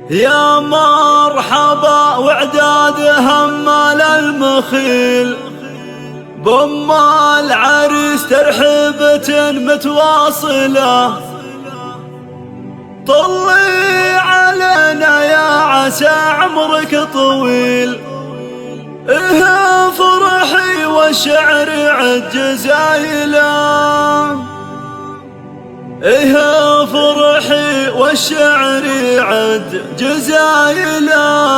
يا مرحبا وعداد همال المخيل بأم العريس ترحيبة متواصلة. طلي علينا يا عسى عمرك طويل، إيه فرحي والشعر عد زايله، إيه فرحي والشعر عد جزايله.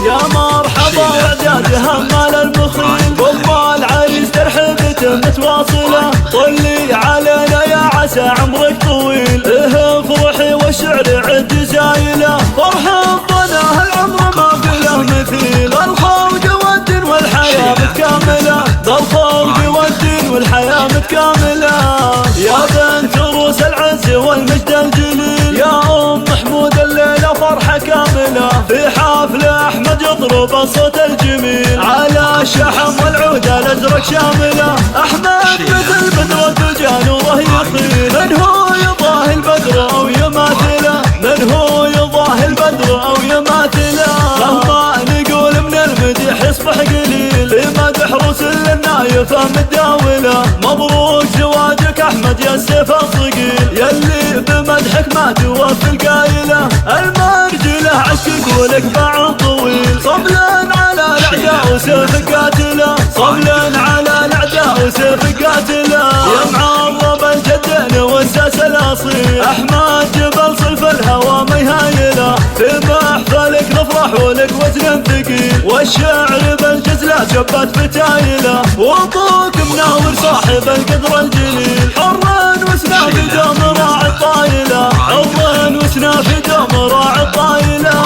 يا مرحبا وعداد همال المخيل بأم العريس ترحيبته متواصلة. طلي علينا يا عسى عمرك طويل، إيه فرحي والشعر عد زايله. فرحة ظناه العمر ما في له مثيل، الخلق والدين والحياة متكاملة، بالخلق والدين والحياة متكاملة. يا بنت روس العز والمجد الجليل، يا أم محمود الليلة فرحة كاملة. في حفل أحمد يضرب الصوت الجميل، على الشحم والعود الأزرق شاملة. أحمد مثل بدر الدجى نوره يخيل، من هو يضاهي البدر أو يماثله، من هو يضاهي البدر أو يماثله. مهما نقول من المديح يصبح قليل، في مدح رسل النايفة متداولة. مبروك زواجك أحمد يا السيف الثقيل، يلي بمدحك ما توفي القايلة. المرجلة عشق ولك باع طويل، صبلا على الأعداء وسيف قاتله، صبلا على الأعداء وسيف قاتله. يا معرب الجدين والساس الأصيل، أحمد جبل صلف الهوى ما يهايله. في محفلك نفرح ولك وزن ثقيل، والشعر بالجزلات شبت فتايله. وابوك مناور صاحب القدر الجليل، حرا وسنا في دوم راعي الطايله، حرا وسنا في دوم راعي الطايله.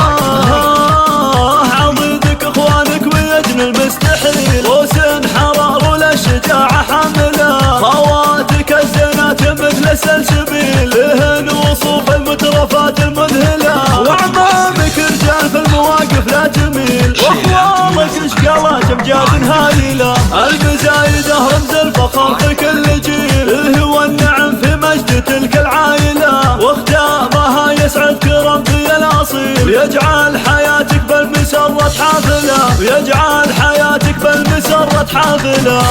عضيدك اخوانك ويجن المستحيل، روس حرار وللشجاعة حامله. خواتك الزينات مثل السلسبيل، لهن وصوف المترفات المذهله. وعمامك رجال في المواقف لا تميل، واخوالك اشكالات امجاد هايله. المزايده رمز الفخر في كل جيل، هو النعم في مجد تلك العائله. واختامها يسعد كرم في الاصيل، يجعل حياتك بالمسرة حافله، ويجعل حياتك بالمسرة حافله.